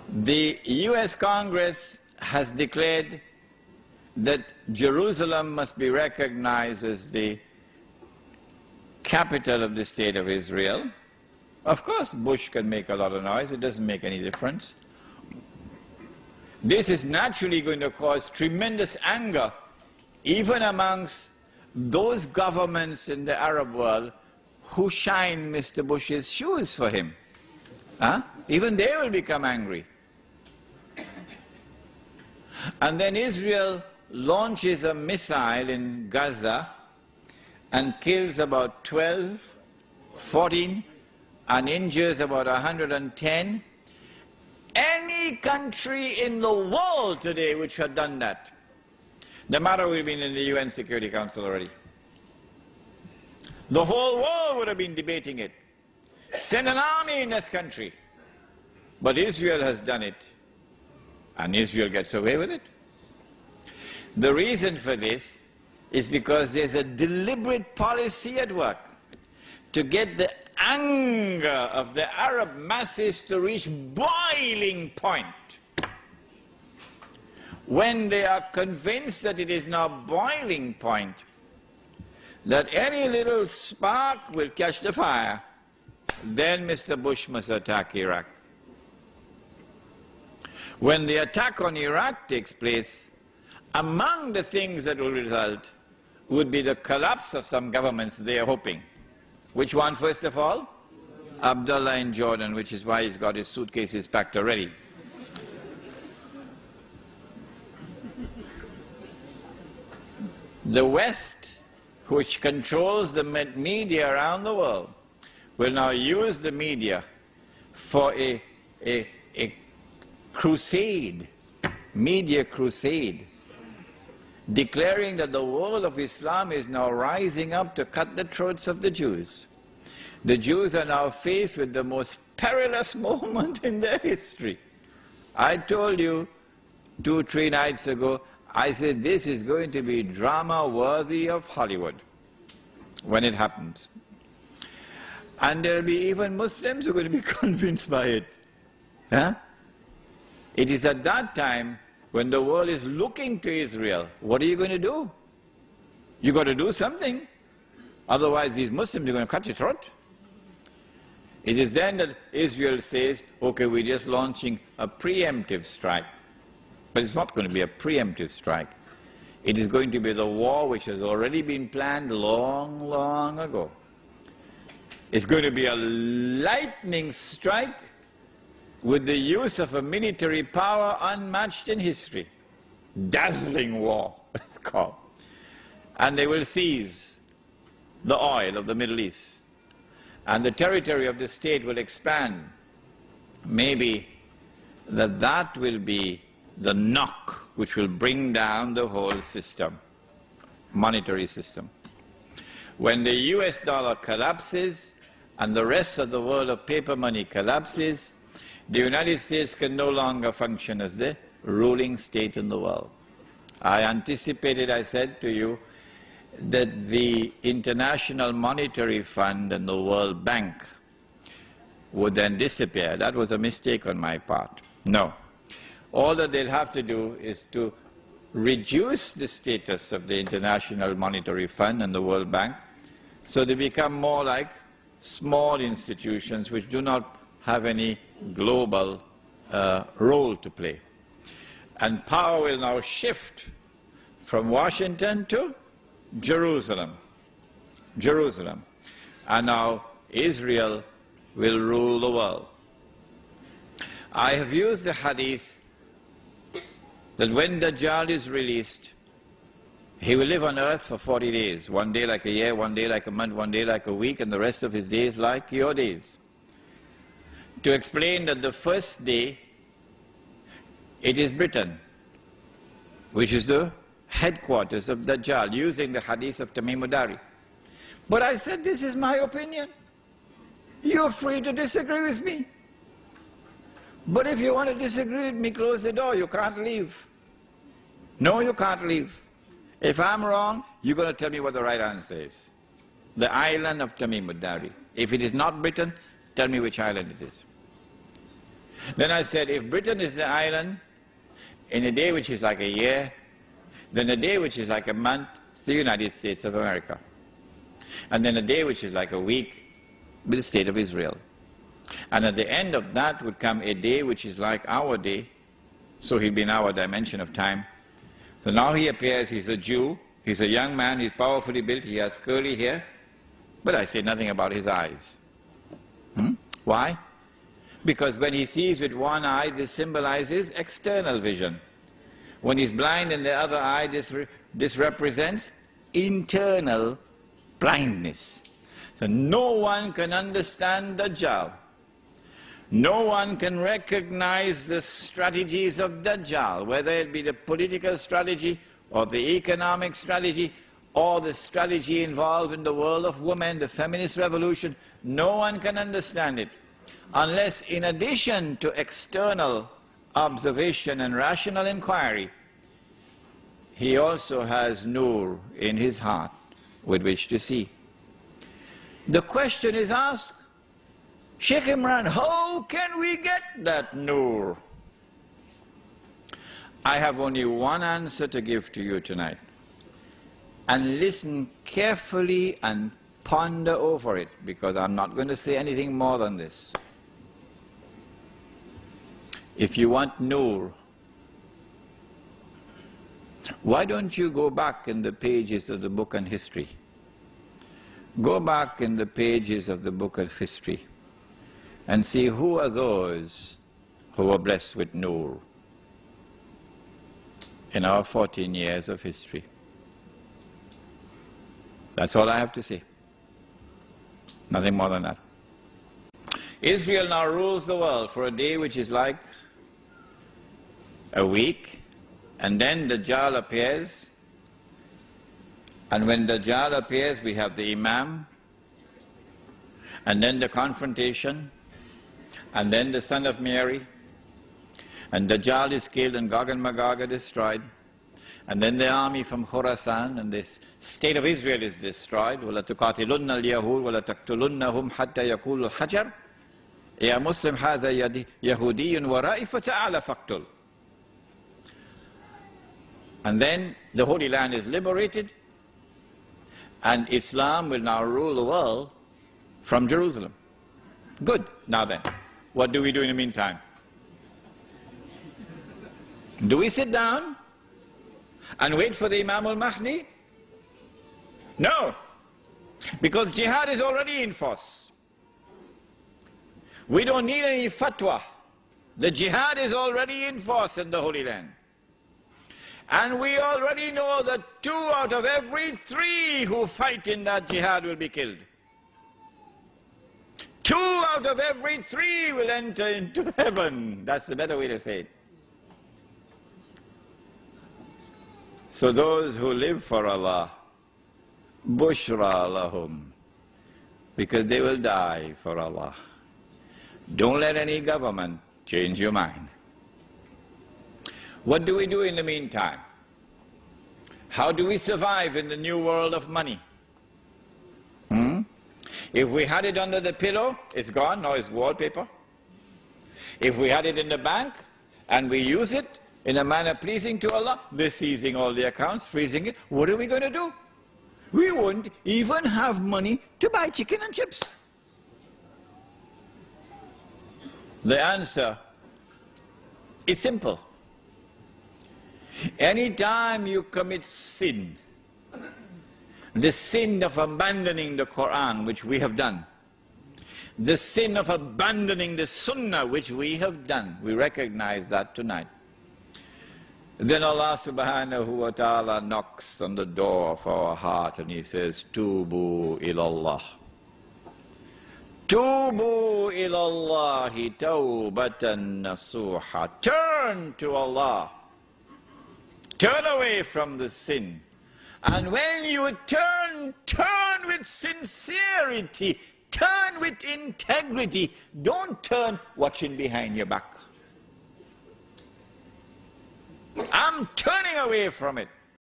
The US Congress has declared that Jerusalem must be recognized as the capital of the state of Israel. Of course, Bush can make a lot of noise. It doesn't make any difference. This is naturally going to cause tremendous anger, even amongst those governments in the Arab world who shine Mr. Bush's shoes for him. Even they will become angry. And then Israel launches a missile in Gaza and kills about 12, 14, and injures about 110. Any country in the world today which had done that, the matter would have been in the UN Security Council already. The whole world would have been debating it. Send an army in this country. But Israel has done it, and Israel gets away with it. The reason for this is because there's a deliberate policy at work to get the anger of the Arab masses to reach boiling point. When they are convinced that it is now boiling point, that any little spark will catch the fire, then Mr. Bush must attack Iraq. When the attack on Iraq takes place, among the things that will result would be the collapse of some governments they are hoping. Which one, first of all? Abdullah in Jordan, which is why he's got his suitcases packed already. The West, which controls the media around the world, will now use the media for a crusade, media crusade, declaring that the world of Islam is now rising up to cut the throats of the Jews. The Jews are now faced with the most perilous moment in their history. I told you 2 or 3 nights ago, I said this is going to be drama worthy of Hollywood when it happens. And there will be even Muslims who are going to be convinced by it. It is at that time when the world is looking to Israel. What are you going to do? You've got to do something. Otherwise these Muslims are going to cut your throat. It is then that Israel says, okay, we're just launching a preemptive strike. But it's not going to be a preemptive strike. It is going to be the war which has already been planned long, long ago. It's going to be a lightning strike with the use of a military power unmatched in history. Dazzling war, it's called. And they will seize the oil of the Middle East. And the territory of the state will expand. Maybe that will be the knock which will bring down the whole system, monetary system. When the US dollar collapses and the rest of the world of paper money collapses, the United States can no longer function as the ruling state in the world. I anticipated, I said to you, that the International Monetary Fund and the World Bank would then disappear. That was a mistake on my part. No. All that they'll have to do is to reduce the status of the International Monetary Fund and the World Bank so they become more like small institutions which do not have any global role to play. And power will now shift from Washington to Jerusalem. And now Israel will rule the world. I have used the hadith that when Dajjal is released, he will live on earth for 40 days. 1 day like a year, 1 day like a month, 1 day like a week, and the rest of his days like your days. To explain that the first day, it is Britain, which is the headquarters of Dajjal, using the hadith of Tamim Dari. But I said, this is my opinion. You're free to disagree with me. But if you want to disagree with me, close the door. You can't leave. No, you can't leave. If I'm wrong, you're going to tell me what the right answer is. The island of Tamim Dari. If it is not Britain, tell me which island it is. Then I said, if Britain is the island, in a day which is like a year, then a day which is like a month, it's the United States of America. And then a day which is like a week, be the state of Israel. And at the end of that would come a day which is like our day, so he'll be in our dimension of time. So now he appears, he's a Jew, he's a young man, he's powerfully built, he has curly hair, but I say nothing about his eyes. Why? Because when he sees with one eye, this symbolizes external vision. When he's blind in the other eye, this represents internal blindness. So no one can understand Dajjal. No one can recognize the strategies of Dajjal, whether it be the political strategy or the economic strategy or the strategy involved in the world of women, the feminist revolution. No one can understand it unless, in addition to external observation and rational inquiry, he also has nur in his heart with which to see. The question is asked, Sheikh Imran, how can we get that nur? I have only one answer to give to you tonight. And listen carefully and ponder over it, because I'm not going to say anything more than this. If you want nur, why don't you go back in the pages of the book on history? Go back in the pages of the book of history and see who are those who were blessed with nur in our 14 years of history. That's all I have to say. Nothing more than that. Israel now rules the world for a day which is like a week, and then Dajjal appears. And when Dajjal appears, we have the Imam, and then the confrontation, and then the son of Mary, and Dajjal is killed and Gog and Magog are destroyed, and then the army from Khurasan and this state of Israel is destroyed. وَلَا تُقَاتِلُنَّ الْيَهُودَ وَلَا تَقْتُلُنَّهُمْ حَتَّى يَقُولُوا الْحَجَرُ يَا مُسْلِمْ هَذَا يَهُودِيٌّ وَرَائِي فَتَعَالَ فَاقْتُلْ. And then the Holy Land is liberated, and Islam will now rule the world from Jerusalem. Good. Now then, what do we do in the meantime? Do we sit down and wait for the Imam al-Mahdi? No. Because jihad is already in force. We don't need any fatwa. The jihad is already in force in the Holy Land. And we already know that 2 out of every 3 who fight in that jihad will be killed. 2 out of every 3 will enter into heaven. That's the better way to say it. So those who live for Allah, bushra lahum, because they will die for Allah. Don't let any government change your mind. What do we do in the meantime? How do we survive in the new world of money? If we had it under the pillow, it's gone, now it's wallpaper. If we had it in the bank and we use it in a manner pleasing to Allah, they're seizing all the accounts, freezing it. What are we going to do? We won't even have money to buy chicken and chips. The answer is simple. Anytime you commit sin, the sin of abandoning the Quran, which we have done, the sin of abandoning the Sunnah, which we have done, we recognize that tonight. Then Allah subhanahu wa ta'ala knocks on the door of our heart and He says, Tubu ilallah. Tubu ilallahi tawbatan nasuha. Turn to Allah. Turn away from the sin. And when you turn with sincerity, turn with integrity. Don't turn watching behind your back. I'm turning away from it.